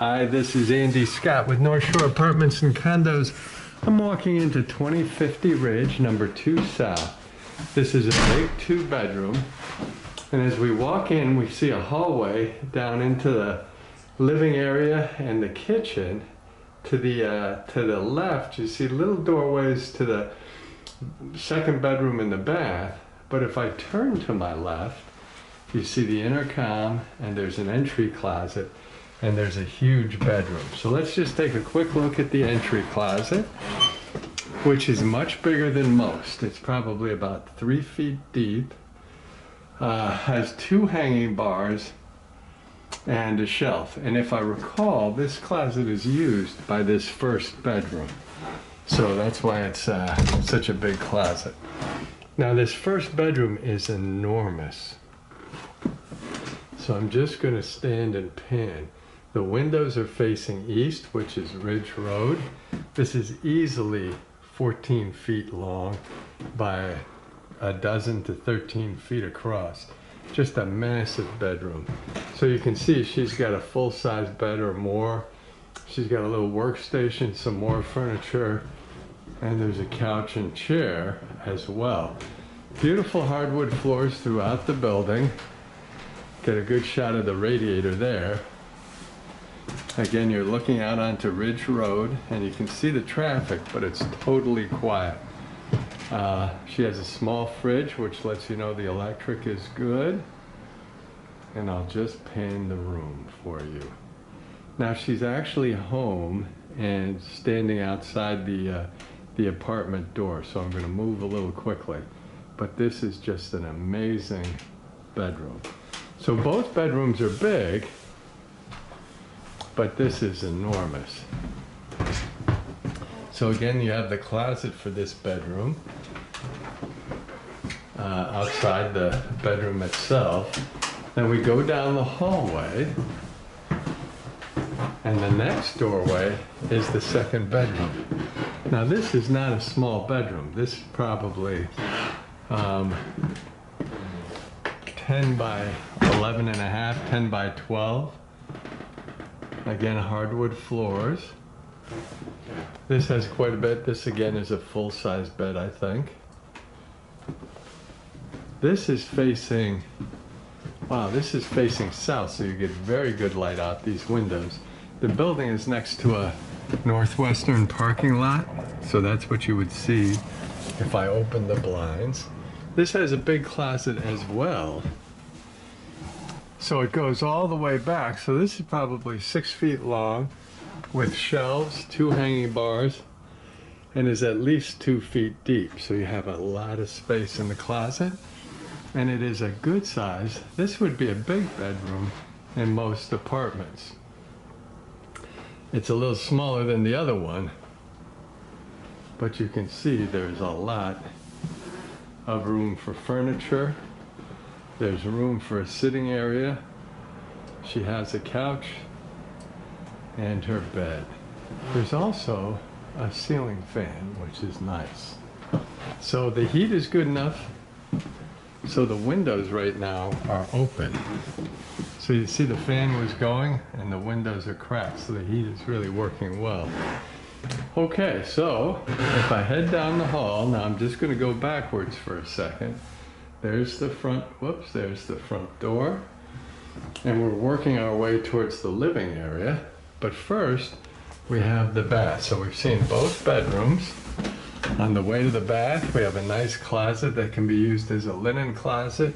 Hi, this is Andy Scott with North Shore Apartments and Condos. I'm walking into 2050 Ridge, number 2 South. This is a big 2-bedroom, and as we walk in, we see a hallway down into the living area and the kitchen. To the left, you see little doorways to the second bedroom and the bath. But if I turn to my left, you see the intercom, and there's an entry closet, and there's a huge bedroom. So let's just take a quick look at the entry closet, which is much bigger than most. It's probably about 3 feet deep, has 2 hanging bars and a shelf. And if I recall, this closet is used by this first bedroom. So that's why it's such a big closet. Now this first bedroom is enormous. So I'm just going to stand and pan. The windows are facing east, which is Ridge Road. This is easily 14 feet long by 12 to 13 feet across. Just a massive bedroom. So you can see she's got a full-size bed or more. She's got a little workstation, some more furniture, and there's a couch and chair as well. Beautiful hardwood floors throughout the building. Get a good shot of the radiator there. Again, you're looking out onto Ridge Road, and you can see the traffic, but it's totally quiet. She has a small fridge, which lets you know the electric is good. And I'll just pan the room for you. Now she's actually home and standing outside the apartment door, so I'm going to move a little quickly. But this is just an amazing bedroom. So both bedrooms are big, but this is enormous. So again, you have the closet for this bedroom. Outside the bedroom itself. Then we go down the hallway, and the next doorway is the second bedroom. Now this is not a small bedroom. This is probably 10 by 11 and a half, 10 by 12. Again, hardwood floors. This has quite a bit. This again is a full-size bed, I think. This is facing, wow, this is facing south, so you get very good light out these windows. The building is next to a Northwestern parking lot, so that's what you would see if I open the blinds. This has a big closet as well. So it goes all the way back. So this is probably 6 feet long with shelves, 2 hanging bars, and is at least 2 feet deep. So you have a lot of space in the closet, and it is a good size. This would be a big bedroom in most apartments. It's a little smaller than the other one, but you can see there's a lot of room for furniture. There's room for a sitting area. She has a couch and her bed. There's also a ceiling fan, which is nice. So the heat is good enough. So the windows right now are open. So you see the fan was going and the windows are cracked, so the heat is really working well. Okay, so if I head down the hall, now I'm just going to go backwards for a second. There's the front, whoops, there's the front door. And we're working our way towards the living area. But first, we have the bath. So we've seen both bedrooms. On the way to the bath, we have a nice closet that can be used as a linen closet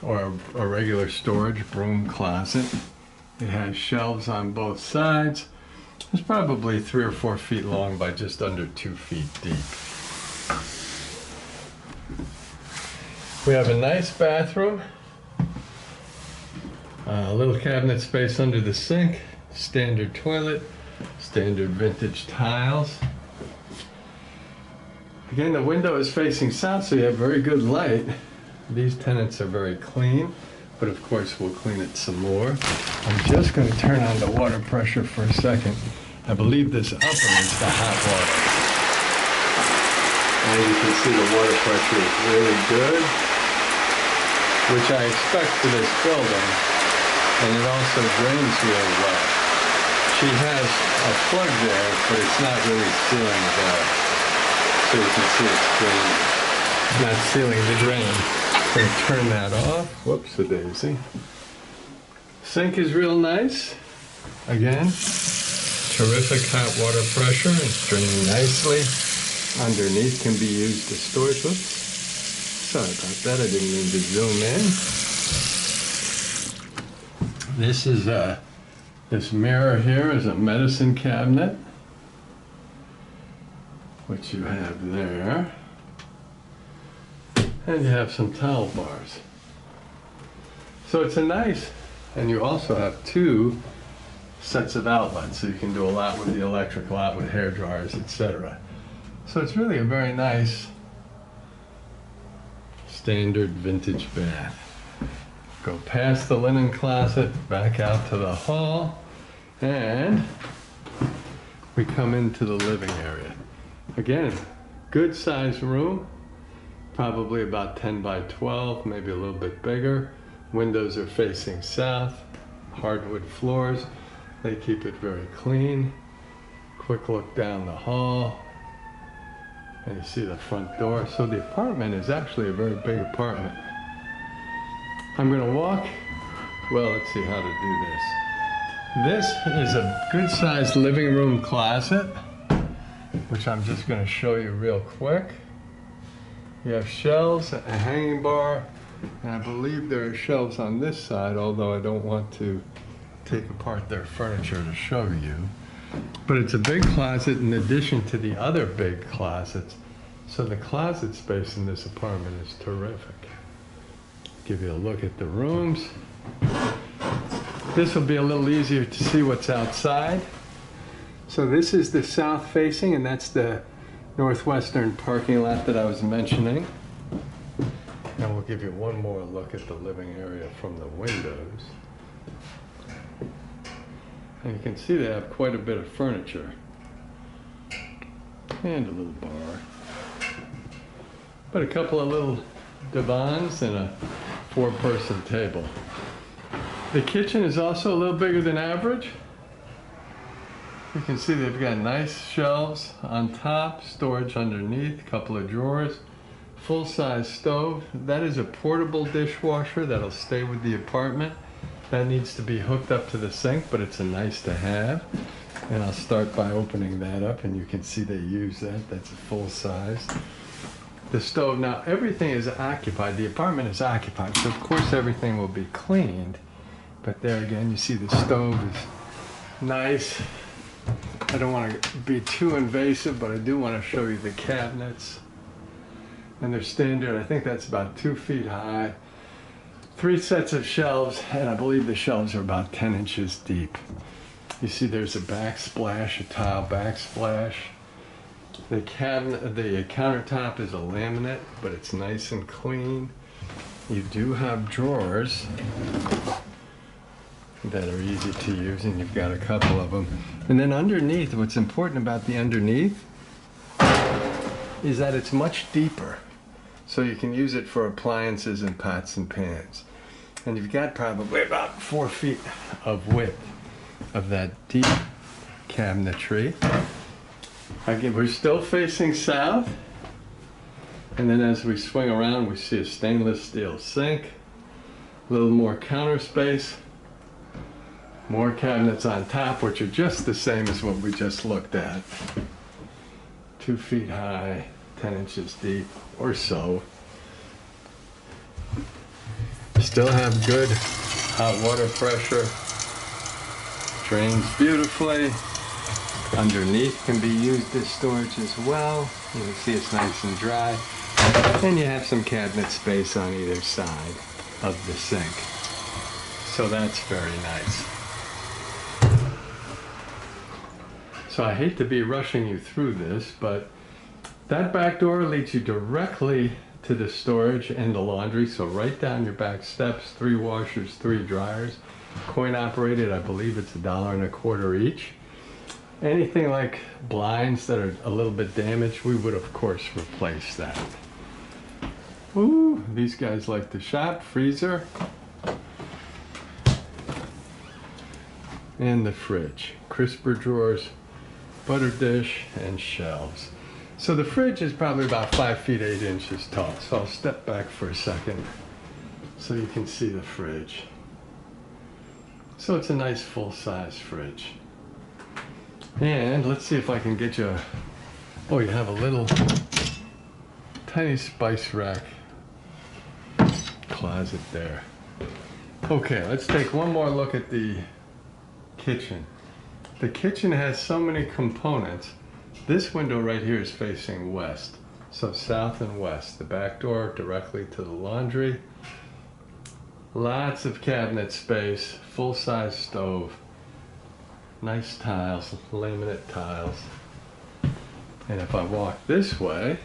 or a regular storage broom closet. It has shelves on both sides. It's probably 3 or 4 feet long by just under 2 feet deep. We have a nice bathroom, a little cabinet space under the sink, standard toilet, standard vintage tiles. Again, the window is facing south, so you have very good light. These tenants are very clean, but of course we'll clean it some more. I'm just going to turn on the water pressure for a second. I believe this upper is the hot water. And you can see the water pressure is really good, which I expect for this building, and it also drains really well. she has a plug there, but it's not really sealing the bag. So you can see it's draining. Not sealing the drain. So turn that off. Whoops, a daisy. Sink is real nice. Again, terrific hot water pressure. It's draining nicely. Underneath can be used as storage. Whoops. Sorry about that. I didn't mean to zoom in. This is this mirror here is a medicine cabinet, which you have there. And you have some towel bars. So it's a nice, and you also have two sets of outlets, so you can do a lot with the electric, a lot with hair dryers, etc. So it's really a very nice standard vintage bath. Go past the linen closet, back out to the hall, and we come into the living area. Again, good sized room, probably about 10 by 12, maybe a little bit bigger. Windows are facing south, hardwood floors. They keep it very clean. Quick look down the hall, and you see the front door. So the apartment is actually a very big apartment. I'm gonna walk, well, let's see how to do this. This is a good sized living room closet, which I'm just gonna show you real quick. You have shelves, a hanging bar, and I believe there are shelves on this side, although I don't want to take apart their furniture to show you. But it's a big closet in addition to the other big closets. So the closet space in this apartment is terrific. Give you a look at the rooms. This will be a little easier to see what's outside. So this is the south facing, and that's the northwestern parking lot that I was mentioning. And we'll give you one more look at the living area from the windows. And you can see they have quite a bit of furniture. And a little bar. But a couple of little divans and a 4-person table. The kitchen is also a little bigger than average. You can see they've got nice shelves on top, storage underneath, a couple of drawers, full-size stove. That is a portable dishwasher that'll stay with the apartment. That needs to be hooked up to the sink, but it's a nice to have. And I'll start by opening that up, and you can see they use that. That's a full size. The stove, now everything is occupied. The apartment is occupied, so of course everything will be cleaned. But there again, you see the stove is nice. I don't want to be too invasive, but I do want to show you the cabinets. And they're standard, I think that's about 2 feet high. 3 sets of shelves, and I believe the shelves are about 10 inches deep. You see there's a backsplash, a tile backsplash. The cabinet, the countertop is a laminate, but it's nice and clean. You do have drawers that are easy to use, and you've got a couple of them. And then underneath, what's important about the underneath is that it's much deeper. So you can use it for appliances and pots and pans. And you've got probably about 4 feet of width of that deep cabinetry. Again, we're still facing south. And then as we swing around, we see a stainless steel sink, a little more counter space, more cabinets on top, which are just the same as what we just looked at. 2 feet high, 10 inches deep or so. Still have good hot water pressure. Drains beautifully. Underneath can be used as storage as well. You can see it's nice and dry. And you have some cabinet space on either side of the sink. So that's very nice. So I hate to be rushing you through this, but that back door leads you directly to the storage and the laundry. So right down your back steps, 3 washers, 3 dryers. Coin operated, I believe it's $1.25 each. Anything like blinds that are a little bit damaged, we would of course replace that. Ooh, these guys like to shop. Freezer. And the fridge. crisper drawers, butter dish, and shelves. So the fridge is probably about 5 feet 8 inches tall. So I'll step back for a second so you can see the fridge. So it's a nice full-size fridge. And let's see if I can get you oh, you have a little tiny spice rack closet there. Okay, let's take one more look at the kitchen. The kitchen has so many components. This window right here is facing west. So south and west. The back door directly to the laundry. Lots of cabinet space, full-size stove. Nice tiles, laminate tiles. And if I walk this way,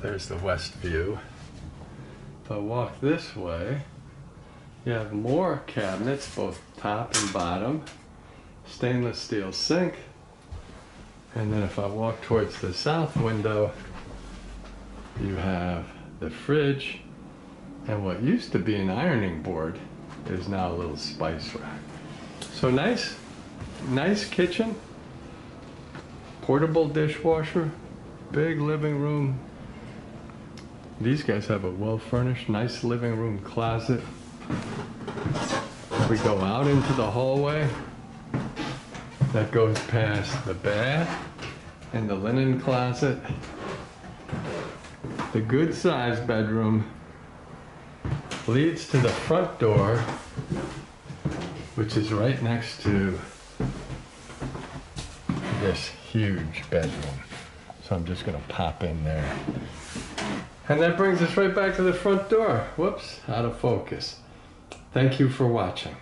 there's the west view. If I walk this way, you have more cabinets, both top and bottom. Stainless steel sink. And then if I walk towards the south window, you have the fridge. And what used to be an ironing board is now a little spice rack. So nice kitchen, portable dishwasher, big living room. These guys have a well-furnished, nice living room closet. We go out into the hallway. That goes past the bath and the linen closet. The good-sized bedroom leads to the front door, which is right next to this huge bedroom. So I'm just gonna pop in there. And that brings us right back to the front door. Whoops, out of focus. Thank you for watching.